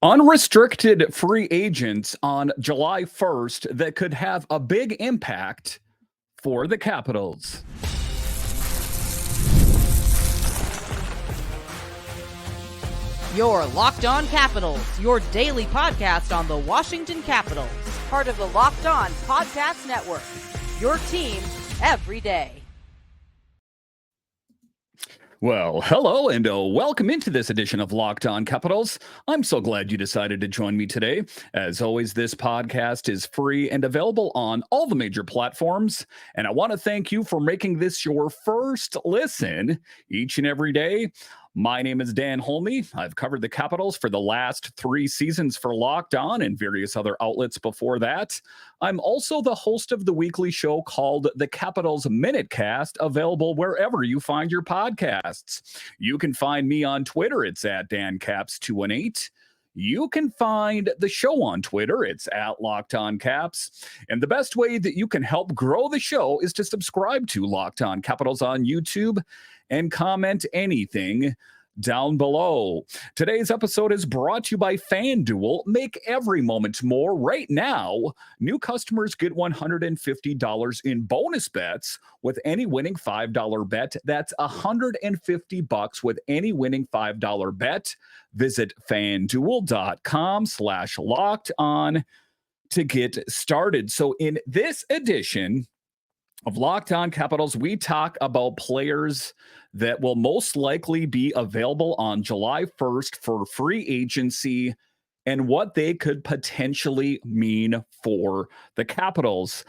Unrestricted free agents on July 1st that could have a big impact for the Capitals. Your Locked On Capitals, your daily podcast on the Washington Capitals. Part of the Locked On Podcast Network. Your team every day. Well, hello and welcome into this edition of Locked On Capitals. I'm so glad you decided to join me today. As always, this podcast is free and available on all the major platforms. And I want to thank you for making this your first listen each and every day. My name is Dan Holme. I've covered the Capitals for the last 3 seasons for Locked On and various other outlets before that. I'm also the host of the weekly show called the Capitals Minute Cast, available wherever you find your podcasts. You can find me on Twitter. It's at DanCaps218. You can find the show on Twitter. It's at Locked On Caps. And the best way that you can help grow the show is to subscribe to Locked On Capitals on YouTube and comment anything down below. Today's episode is brought to you by FanDuel. Make every moment more. Right now, new customers get $150 in bonus bets with any winning $5 bet. That's $150 with any winning $5 bet. Visit FanDuel.com/lockedon to get started. So in this edition of Locked On Capitals, we talk about players that will most likely be available on July 1st for free agency and what they could potentially mean for the Capitals.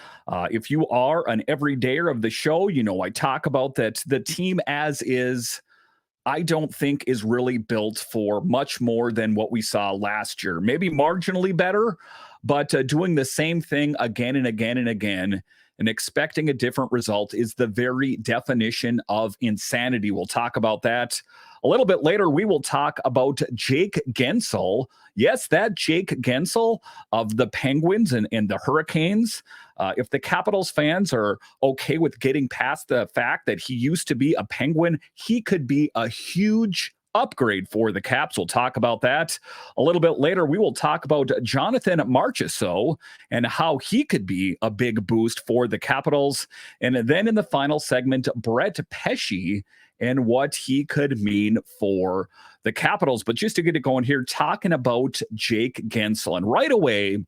If you are an everydayer of the show, you know I talk about that the team as is, I don't think is really built for much more than what we saw last year. Maybe marginally better, but doing the same thing again and again and again and expecting a different result is the very definition of insanity. We'll talk about that a little bit later. We will talk about Jake Guentzel. Yes, that Jake Guentzel of the Penguins and the Hurricanes. If the Capitals fans are okay with getting past the fact that he used to be a Penguin, he could be a huge upgrade for the Caps. We'll talk about that a little bit later. We will talk about Jonathan Marchessault and how he could be a big boost for the Capitals. And then in the final segment, Brett Pesce and what he could mean for the Capitals. But just to get it going here, talking about Jake Guentzel. And right away,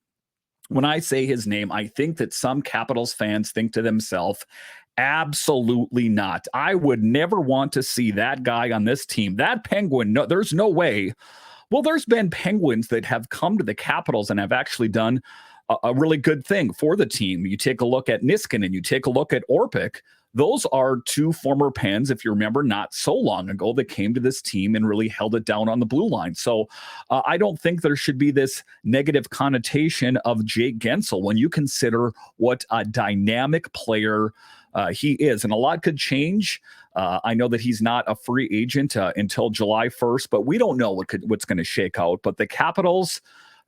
when I say his name, I think that some Capitals fans think to themselves, absolutely not. I would never want to see that guy on this team. That Penguin, no, there's no way. Well, there's been Penguins that have come to the Capitals and have actually done a really good thing for the team. You take a look at Niskanen, you take a look at Orpik. Those are 2 former Pens, if you remember, not so long ago, that came to this team and really held it down on the blue line. So I don't think there should be this negative connotation of Jake Guentzel when you consider what a dynamic player he is. And a lot could change. I know that he's not a free agent until July 1st, but we don't know what's going to shake out. But the Capitals,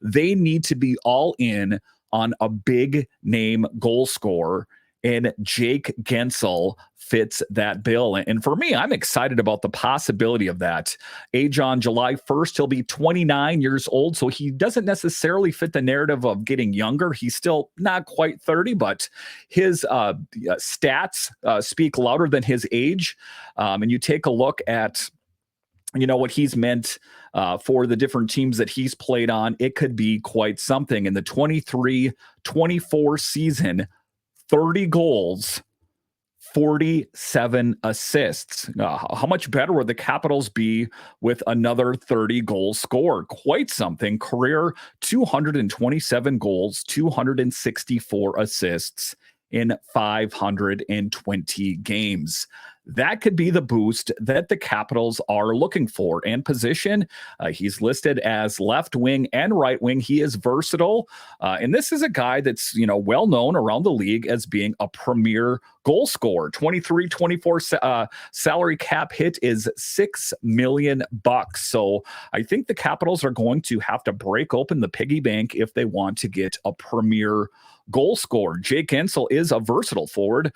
they need to be all in on a big name goal scorer. And Jake Guentzel fits that bill. And for me, I'm excited about the possibility of that. Age on July 1st, he'll be 29 years old, so he doesn't necessarily fit the narrative of getting younger. He's still not quite 30, but his stats speak louder than his age. And you take a look at what he's meant for the different teams that he's played on, it could be quite something. In the 23-24 season, 30 goals, 47 assists. How much better would the Capitals be with another 30 goal score? Quite something. Career 227 goals, 264 assists in 520 games. That could be the boost that the Capitals are looking for. And position, he's listed as left wing and right wing. He is versatile. And this is a guy that's, well known around the league as being a premier goal scorer. 23-24 salary cap hit is $6 million. So I think the Capitals are going to have to break open the piggy bank if they want to get a premier goal scorer. Jake Guentzel is a versatile forward,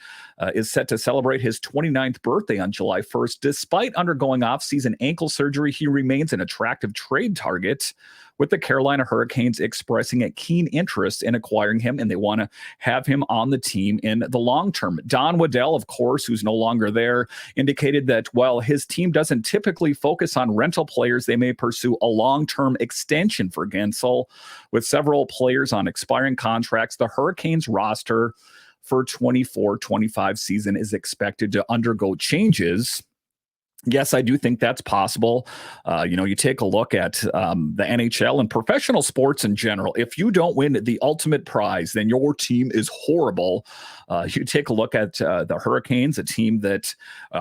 is set to celebrate his 29th birthday on July 1st. Despite undergoing off-season ankle surgery, he remains an attractive trade target with the Carolina Hurricanes expressing a keen interest in acquiring him, and they want to have him on the team in the long term. Don Waddell, of course, who's no longer there, indicated that while his team doesn't typically focus on rental players, they may pursue a long-term extension for Guentzel. With several players on expiring contracts, the Hurricanes roster for 24-25 season is expected to undergo changes. Yes, I do think that's possible. You take a look at the NHL and professional sports in general. If you don't win the ultimate prize, then your team is horrible. You take a look at the Hurricanes, a team that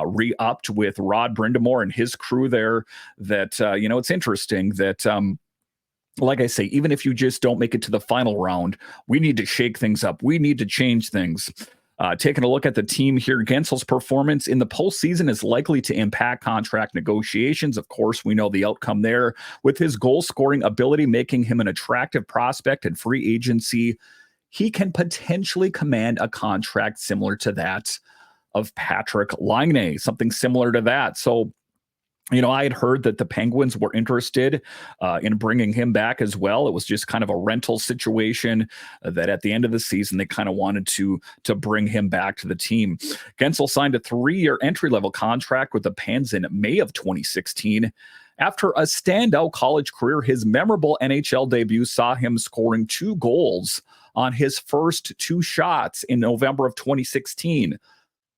re-upped with Rod Brindamore and his crew there. That, it's interesting that like I say, even if you just don't make it to the final round, we need to shake things up. We need to change things. Taking a look at the team here, Guentzel's performance in the postseason is likely to impact contract negotiations. Of course, we know the outcome there. With his goal-scoring ability making him an attractive prospect in free agency, he can potentially command a contract similar to that of Patrick Laine, something similar to that. So, I had heard that the Penguins were interested in bringing him back as well. It was just kind of a rental situation that at the end of the season, they kind of wanted to bring him back to the team. Guentzel signed a 3-year entry-level contract with the Pens in May of 2016. After a standout college career, his memorable NHL debut saw him scoring 2 goals on his first 2 shots in November of 2016.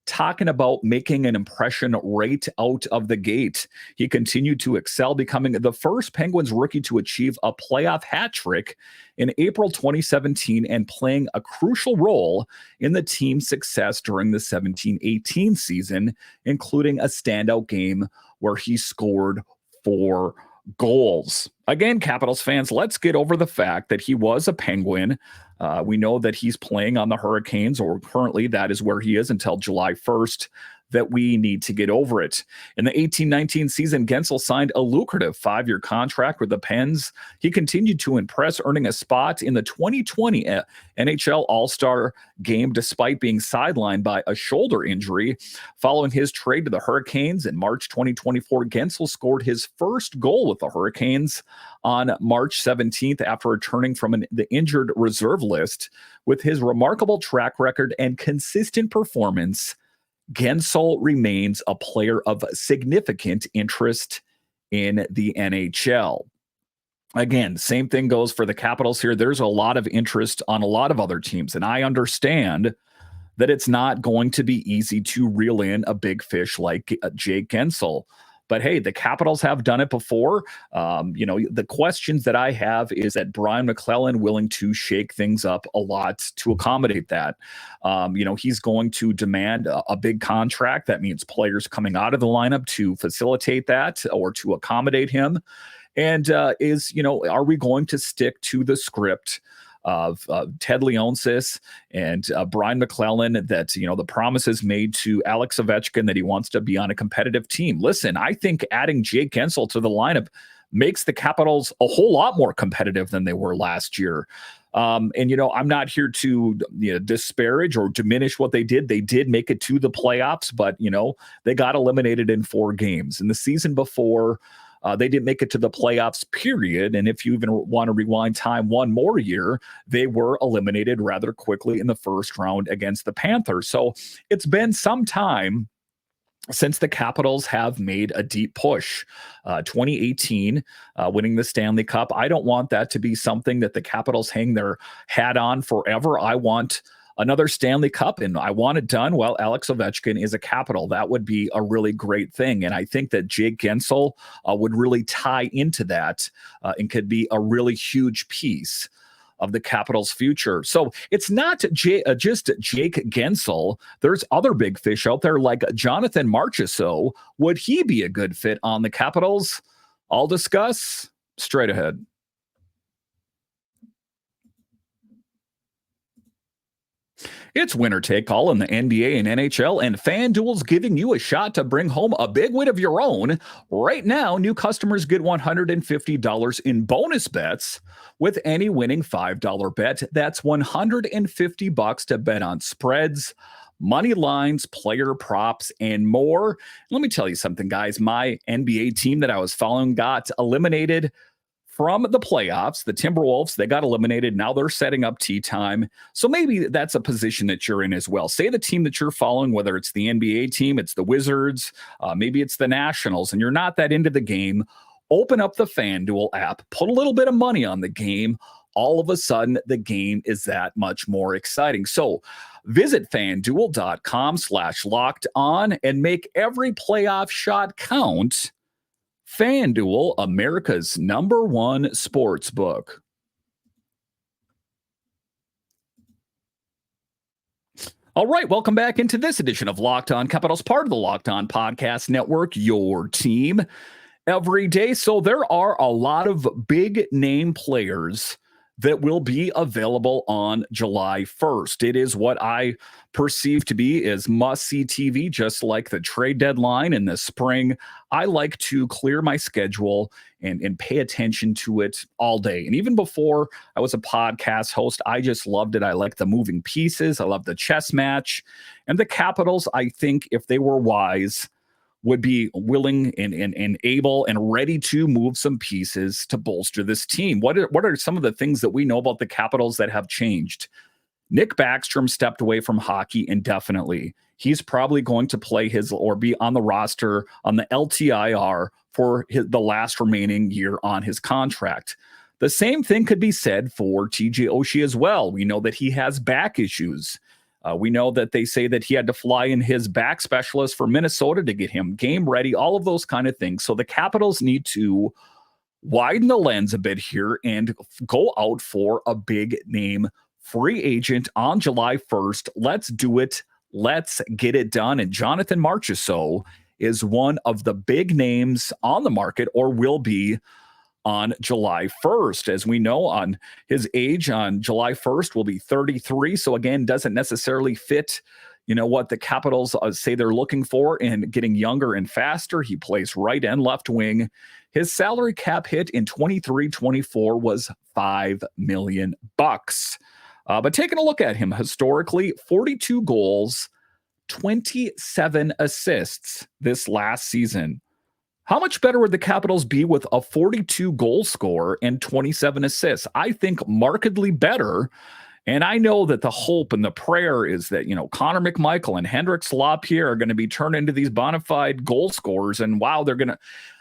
Talking about making an impression right out of the gate. He continued to excel, becoming the first Penguins rookie to achieve a playoff hat trick in April 2017 and playing a crucial role in the team's success during the 17-18 season, including a standout game where he scored 4 goals. Again, Capitals fans, let's get over the fact that he was a Penguin. We know that he's playing on the Hurricanes, or currently that is where he is until July 1st, that we need to get over it. In the 18-19 season, Guentzel signed a lucrative 5-year contract with the Pens. He continued to impress, earning a spot in the 2020 NHL All-Star game despite being sidelined by a shoulder injury. Following his trade to the Hurricanes in March 2024, Guentzel scored his first goal with the Hurricanes on March 17th after returning from the injured reserve list. With his remarkable track record and consistent performance, Guentzel remains a player of significant interest in the NHL. Again, same thing goes for the Capitals here. There's a lot of interest on a lot of other teams, and I understand that it's not going to be easy to reel in a big fish like Jake Guentzel. But hey, the Capitals have done it before. The questions that I have is that Brian McClellan willing to shake things up a lot to accommodate that. He's going to demand a big contract. That means players coming out of the lineup to facilitate that or to accommodate him. And are we going to stick to the script of Ted Leonsis and Brian McClellan that, the promises made to Alex Ovechkin that he wants to be on a competitive team? Listen, I think adding Jake Guentzel to the lineup makes the Capitals a whole lot more competitive than they were last year. I'm not here to disparage or diminish what they did. They did make it to the playoffs, but, they got eliminated in 4 games. And the season before, they didn't make it to the playoffs, period. And if you even want to rewind time one more year, they were eliminated rather quickly in the first round against the Panthers. So it's been some time since the Capitals have made a deep push. 2018, winning the Stanley Cup. I don't want that to be something that the Capitals hang their hat on forever. I want another Stanley Cup, and I want it done while Alex Ovechkin is a Capital. That would be a really great thing. And I think that Jake Guentzel would really tie into that and could be a really huge piece of the Capitals' future. So it's not just Jake Guentzel. There's other big fish out there like Jonathan Marchessault. Would he be a good fit on the Capitals? I'll discuss straight ahead. It's winner take all in the NBA and NHL, and FanDuel's giving you a shot to bring home a big win of your own. Right now, new customers get $150 in bonus bets with any winning $5 bet. That's $150 to bet on spreads, money lines, player props, and more. Let me tell you something, guys. My NBA team that I was following got eliminated from the playoffs. The Timberwolves, they got eliminated. Now they're setting up tea time. So maybe that's a position that you're in as well. Say the team that you're following, whether it's the NBA team, it's the Wizards, maybe it's the Nationals, and you're not that into the game. Open up the FanDuel app, put a little bit of money on the game. All of a sudden, the game is that much more exciting. So visit fanduel.com/locked on and make every playoff shot count. FanDuel, America's #1 sports book. All right, welcome back into this edition of Locked On Capitals, part of the Locked On Podcast Network, your team every day. So there are a lot of big name players that will be available on July 1st. It is what I perceive to be as must-see TV, just like the trade deadline in the spring. I like to clear my schedule and pay attention to it all day. And even before I was a podcast host, I just loved it. I like the moving pieces. I love the chess match. And the Capitals, I think if they were wise, would be willing and able and ready to move some pieces to bolster this team. What are some of the things that we know about the Capitals that have changed? Nick Backstrom stepped away from hockey indefinitely. He's probably going to play or be on the roster on the LTIR for the last remaining year on his contract. The same thing could be said for TJ Oshie as well. We know that he has back issues. We know that they say that he had to fly in his back specialist for Minnesota to get him game ready, all of those kind of things. So the Capitals need to widen the lens a bit here and go out for a big name free agent on July 1st. Let's do it. Let's get it done. And Jonathan Marchessault is one of the big names on the market, or will be, on July 1st. As we know, on his age on July 1st will be 33. So again, doesn't necessarily fit, what the Capitals say they're looking for in getting younger and faster. He plays right and left wing. His salary cap hit in 23-24 was $5 million. But taking a look at him historically, 42 goals, 27 assists this last season. How much better would the Capitals be with a 42 goal scorer and 27 assists? I think markedly better. And I know that the hope and the prayer is that, Connor McMichael and Hendrix Lapierre are going to be turned into these bona fide goal scorers. And wow, they're going to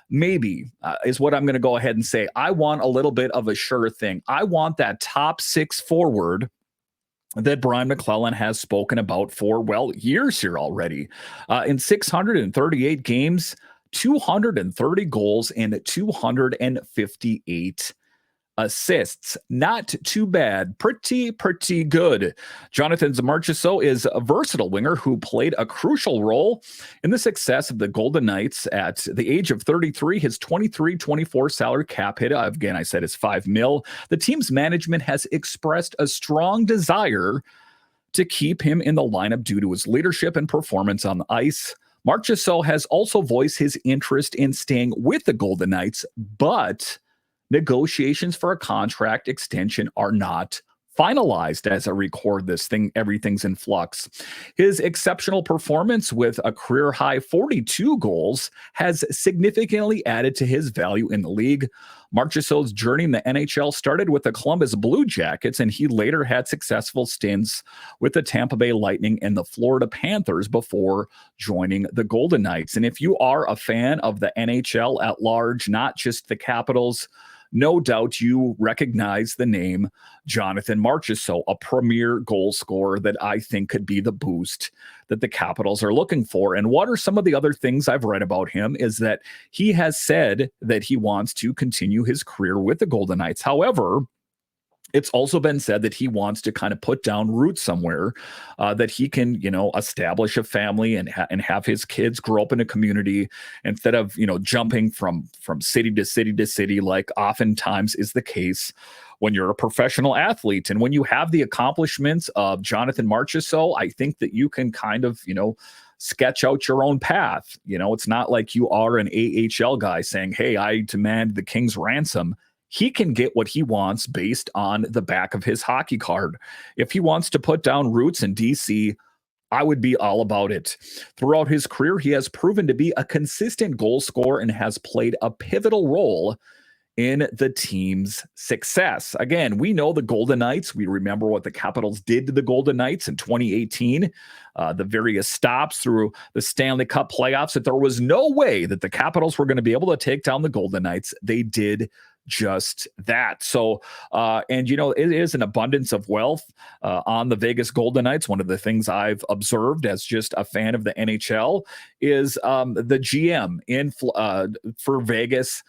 maybe is what I'm going to go ahead and say. I want a little bit of a sure thing. I want that top six forward that Brian McClellan has spoken about for, years here already. In 638 games, 230 goals and 258 assists. Not too bad. Pretty good. Jonathan Marchessault is a versatile winger who played a crucial role in the success of the Golden Knights. At the age of 33, his 23-24 salary cap hit, again, I said, is $5 million. The team's management has expressed a strong desire to keep him in the lineup due to his leadership and performance on the ice. Marchessault has also voiced his interest in staying with the Golden Knights, but negotiations for a contract extension are not finalized as I record this thing. Everything's in flux. His exceptional performance with a career-high 42 goals has significantly added to his value in the league. Marchessault's journey in the NHL started with the Columbus Blue Jackets, and he later had successful stints with the Tampa Bay Lightning and the Florida Panthers before joining the Golden Knights. And if you are a fan of the NHL at large, not just the Capitals, no doubt you recognize the name Jonathan Marchessault, a premier goal scorer that I think could be the boost that the Capitals are looking for. And what are some of the other things I've read about him is that he has said that he wants to continue his career with the Golden Knights. However, it's also been said that he wants to kind of put down roots somewhere, that he can, establish a family and have his kids grow up in a community instead of, jumping from city to city to city, like oftentimes is the case when you're a professional athlete. And when you have the accomplishments of Jonathan Marchessault, I think that you can kind of, sketch out your own path. It's not like you are an AHL guy saying, hey, I demand the king's ransom. He can get what he wants based on the back of his hockey card. If he wants to put down roots in DC, I would be all about it. Throughout his career, he has proven to be a consistent goal scorer and has played a pivotal role in the team's success. Again, we know the Golden Knights. We remember what the Capitals did to the Golden Knights in 2018, the various stops through the Stanley Cup playoffs, that there was no way that the Capitals were going to be able to take down the Golden Knights. They did just that. So, and it is an abundance of wealth on the Vegas Golden Knights. One of the things I've observed as just a fan of the NHL is the GM for Vegas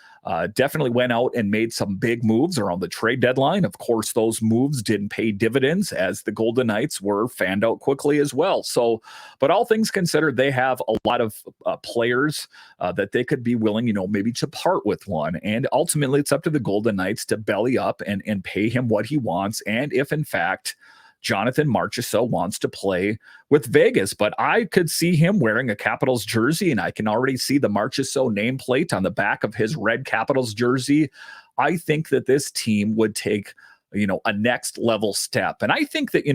definitely went out and made some big moves around the trade deadline. Of course, those moves didn't pay dividends, as the Golden Knights were fanned out quickly as well. So, but all things considered, they have a lot of players that they could be willing, maybe to part with one. And ultimately, it's up to the Golden Knights to belly up and pay him what he wants. And if, in fact, Jonathan Marchessault wants to play with Vegas, but I could see him wearing a Capitals jersey, and I can already see the Marchessault nameplate on the back of his red Capitals jersey. I think that this team would take, a next level step. And I think that,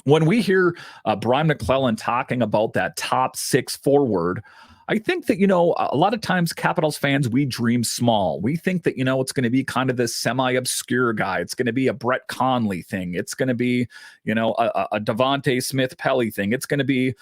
when we hear Brian McClellan talking about that top six forward, I think that, a lot of times Capitals fans, we dream small. We think that, it's going to be kind of this semi-obscure guy. It's going to be a Brett Conley thing. It's going to be, a Devontae Smith-Pelly thing. It's going to be,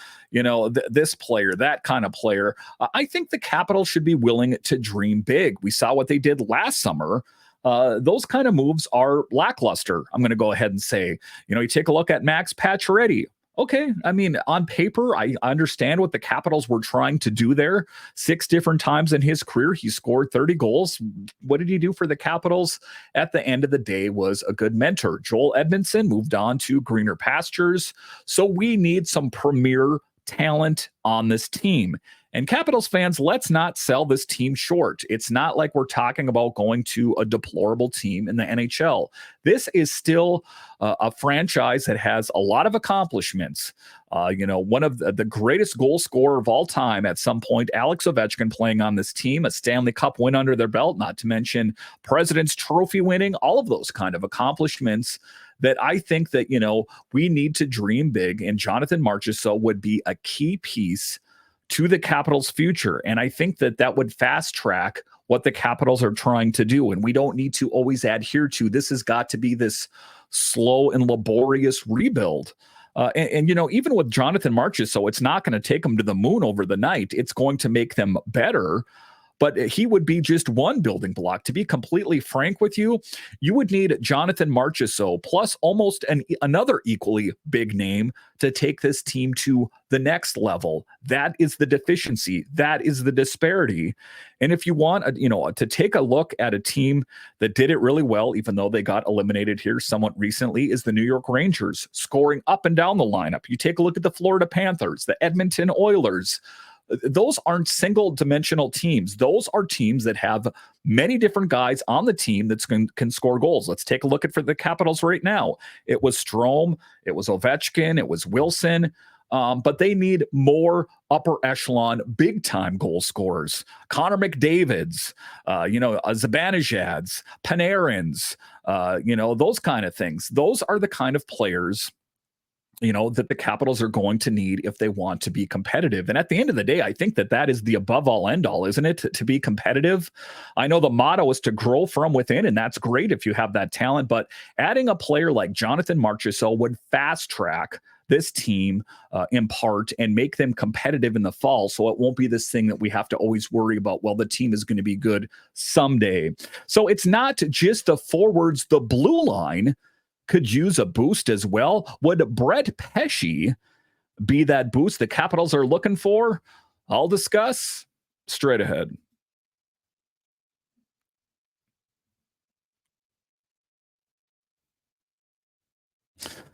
this player, that kind of player. I think the Capitals should be willing to dream big. We saw what they did last summer. Those kind of moves are lackluster, I'm going to go ahead and say. You take a look at Max Pacioretty. Okay, I mean, on paper, I understand what the Capitals were trying to do there. 6 different times in his career, he scored 30 goals. What did he do for the Capitals? At the end of the day, was a good mentor. Joel Edmondson moved on to greener pastures. So we need some premier talent on this team. And Capitals fans, let's not sell this team short. It's not like we're talking about going to a deplorable team in the NHL. This is still a franchise that has a lot of accomplishments. One of the greatest goal scorer of all time at some point, Alex Ovechkin, playing on this team, a Stanley Cup win under their belt, not to mention President's Trophy winning, all of those kind of accomplishments that I think that, we need to dream big, and Jonathan Marchessault would be a key piece to the Capitals' future. And I think that that would fast track what the Capitals are trying to do. And we don't need to always adhere to this has got to be this slow and laborious rebuild. Even with Jonathan Marchessault, it's not going to take them to the moon over the night. It's going to make them better. But he would be just one building block. To be completely frank with you, you would need Jonathan Marchessault plus almost another equally big name to take this team to the next level. That is the deficiency. That is the disparity. And if you want, to take a look at a team that did it really well, even though they got eliminated here somewhat recently, is the New York Rangers, scoring up and down the lineup. You take a look at the Florida Panthers, the Edmonton Oilers. Those aren't single-dimensional teams. Those are teams that have many different guys on the team that can score goals. Let's take a look at for the Capitals right now. It was Strome, it was Ovechkin, it was Wilson, but they need more upper echelon, big-time goal scorers. Connor McDavid's, Zibanejad's, Panarin's, those kind of things. Those are the kind of players that the Capitals are going to need if they want to be competitive. And at the end of the day, I think that is the above all end all, isn't it? To be competitive. I know the motto is to grow from within, and that's great if you have that talent, but adding a player like Jonathan Marchessault would fast track this team in part and make them competitive in the fall. So it won't be this thing that we have to always worry about, well, the team is going to be good someday. So it's not just the forwards, the blue line could use a boost as well. Would Brett Pesce be that boost the Capitals are looking for? I'll discuss straight ahead.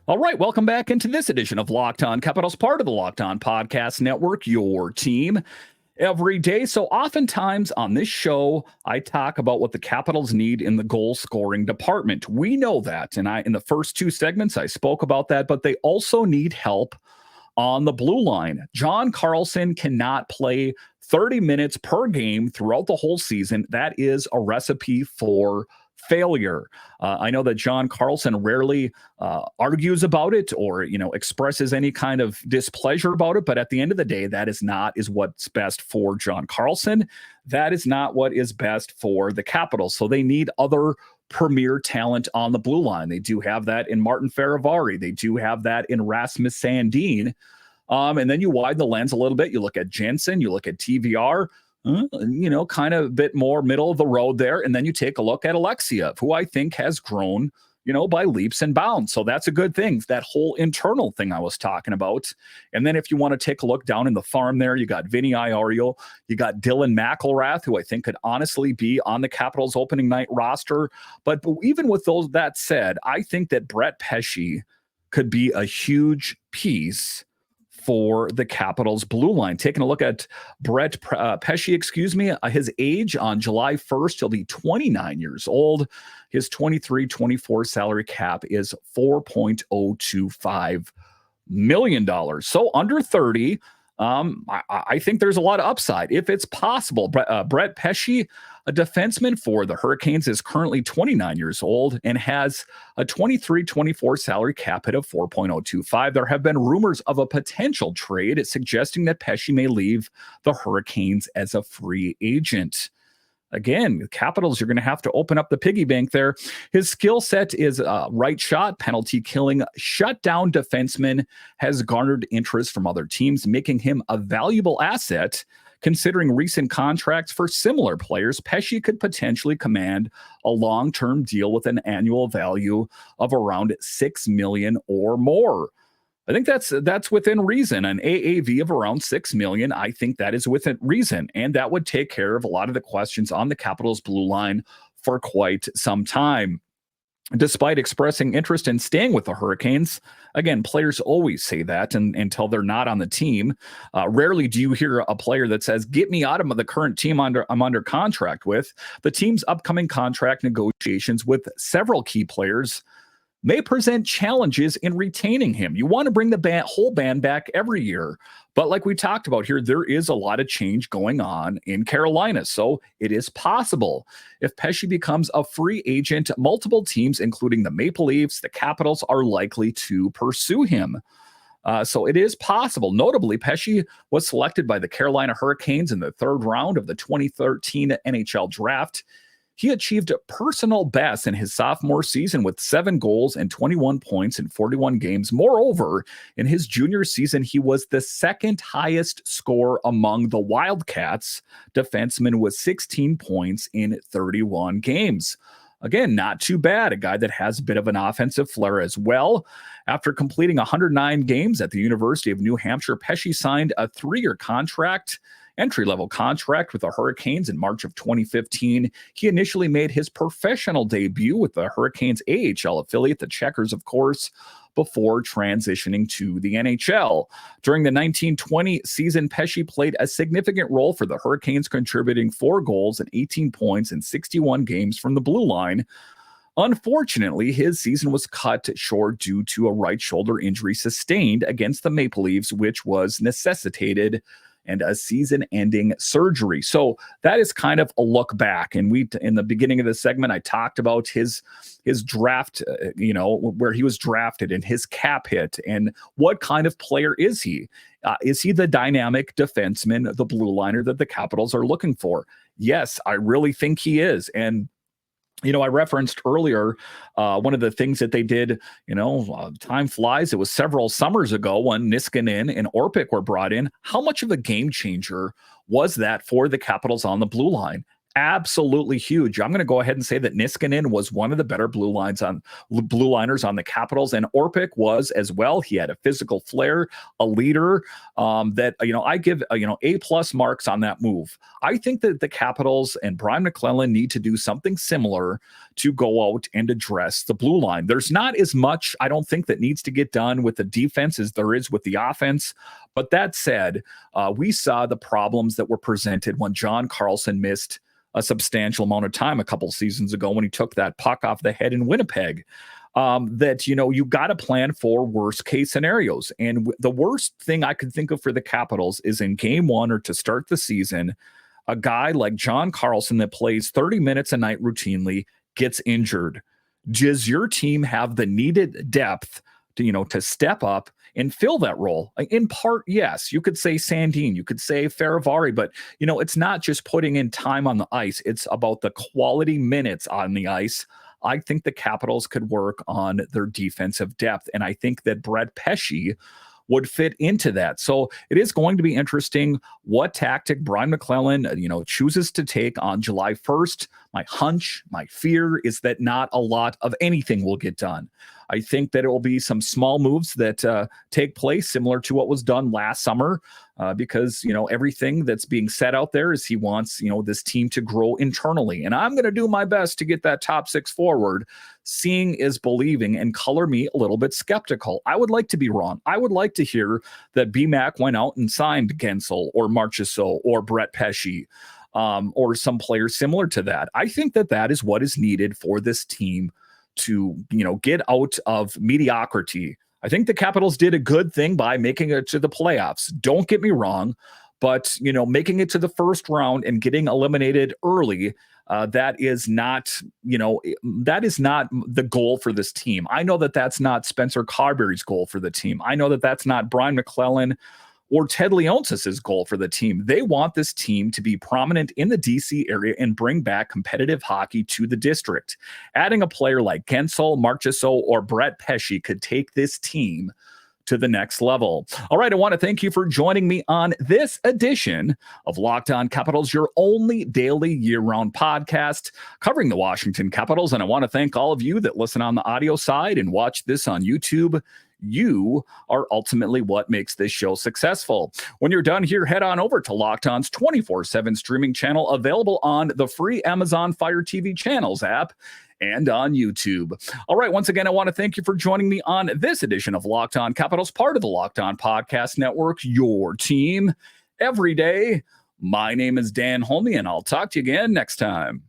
All right, welcome back into this edition of Locked On Capitals, part of the Locked On Podcast Network, your team every day. So oftentimes on this show, I talk about what the Capitals need in the goal scoring department. We know that. And in the first 2 segments, I spoke about that, but they also need help on the blue line. John Carlson cannot play 30 minutes per game throughout the whole season. That is a recipe for failure. I know that John Carlson rarely argues about it or, expresses any kind of displeasure about it. But at the end of the day, that is what's best for John Carlson. That is not what is best for the Capitals. So they need other premier talent on the blue line. They do have that in Martin Farivari. They do have that in Rasmus Sandin. And then you widen the lens a little bit. You look at Jensen, you look at TVR, kind of a bit more middle of the road there. And then you take a look at Alexiev, who I think has grown, by leaps and bounds. So that's a good thing. That whole internal thing I was talking about. And then if you want to take a look down in the farm there, you got Vinny Iorio, you got Dylan McIlrath, who I think could honestly be on the Capitals opening night roster. But even with that said, I think that Brett Pesce could be a huge piece for the Capitals blue line. Taking a look at Brett Pesce, his age on July 1st, he'll be 29 years old. His 23-24 salary cap is $4.025 million. So under 30, I think there's a lot of upside if it's possible. Brett Pesce, a defenseman for the Hurricanes, is currently 29 years old and has a 23-24 salary cap hit of 4.025. There have been rumors of a potential trade suggesting that Pesce may leave the Hurricanes as a free agent. Again, the Capitals, you're going to have to open up the piggy bank there. His skill set is right shot, penalty killing, shutdown defenseman, has garnered interest from other teams, making him a valuable asset. Considering recent contracts for similar players, Pesce could potentially command a long-term deal with an annual value of around $6 million or more. I think that's within reason. An AAV of around $6 million, I think that is within reason. And that would take care of a lot of the questions on the Capitals blue line for quite some time. Despite expressing interest in staying with the Hurricanes, again, players always say that until they're not on the team. Rarely do you hear a player that says, get me out of the current team I'm under contract with. The team's upcoming contract negotiations with several key players may present challenges in retaining him. You want to bring the whole band back every year. But like we talked about here, there is a lot of change going on in Carolina. So it is possible if Pesce becomes a free agent, multiple teams, including the Maple Leafs, the Capitals, are likely to pursue him. So it is possible. Notably, Pesce was selected by the Carolina Hurricanes in the third round of the 2013 NHL draft. He achieved personal best in his sophomore season with 7 goals and 21 points in 41 games. Moreover, in his junior season, he was the second highest scorer among the Wildcats defensemen with 16 points in 31 games. Again, not too bad. A guy that has a bit of an offensive flair as well. After completing 109 games at the University of New Hampshire, Pesce signed a 3-year entry-level contract with the Hurricanes in March of 2015. He initially made his professional debut with the Hurricanes AHL affiliate, the Checkers, of course, before transitioning to the NHL. During the 1920 season, Pesce played a significant role for the Hurricanes, contributing 4 goals and 18 points in 61 games from the blue line. Unfortunately, his season was cut short due to a right shoulder injury sustained against the Maple Leafs, which was necessitated and a season-ending surgery. So that is kind of a look back. And in the beginning of the segment, I talked about his draft, where he was drafted and his cap hit and what kind of player is he? Is he the dynamic defenseman, the blue liner that the Capitals are looking for? Yes, I really think he is. And I referenced earlier one of the things that they did, time flies. It was several summers ago when Niskanen and Orpik were brought in. How much of a game changer was that for the Capitals on the blue line? Absolutely huge. I'm going to go ahead and say that Niskanen was one of the better blue liners on the Capitals, and Orpik was as well. He had a physical flair, a leader that, I give, A+ marks on that move. I think that the Capitals and Brian McClellan need to do something similar to go out and address the blue line. There's not as much, I don't think, that needs to get done with the defense as there is with the offense. But that said, we saw the problems that were presented when John Carlson missed a substantial amount of time a couple seasons ago when he took that puck off the head in Winnipeg. You got to plan for worst case scenarios. And the worst thing I could think of for the Capitals is in game 1 or to start the season, a guy like John Carlson that plays 30 minutes a night routinely gets injured, does your team have the needed depth to step up and fill that role? In part, yes. You could say Sandin, you could say Faravari, but it's not just putting in time on the ice. It's about the quality minutes on the ice. I think the Capitals could work on their defensive depth, and I think that Brett Pesce would fit into that. So it is going to be interesting what tactic Brian McClellan, chooses to take on July 1st. My hunch, my fear is that not a lot of anything will get done. I think that it will be some small moves that take place similar to what was done last summer because, everything that's being said out there is he wants, this team to grow internally. And I'm going to do my best to get that top six forward. Seeing is believing, and color me a little bit skeptical. I would like to be wrong. I would like to hear that BMAC went out and signed Guentzel or Marchessault or Brett Pesce or some players similar to that. I think that is what is needed for this team to, get out of mediocrity. I think the Capitals did a good thing by making it to the playoffs. Don't get me wrong, but, making it to the first round and getting eliminated early, that is not the goal for this team. I know that that's not Spencer Carberry's goal for the team. I know that that's not Brian McClellan or Ted Leonsis' goal for the team. They want this team to be prominent in the DC area and bring back competitive hockey to the district. Adding a player like Guentzel, Marchessault, or Brett Pesce could take this team to the next level. All right, I want to thank you for joining me on this edition of Locked On Capitals, your only daily year-round podcast covering the Washington Capitals. And I want to thank all of you that listen on the audio side and watch this on YouTube. You are ultimately what makes this show successful. When you're done here, head on over to Locked On's 24/7 streaming channel, available on the free Amazon Fire TV channels app and on YouTube. All right, once again, I want to thank you for joining me on this edition of Locked On Capitals, part of the Locked On Podcast Network, your team every day. My name is Dan Holme, and I'll talk to you again next time.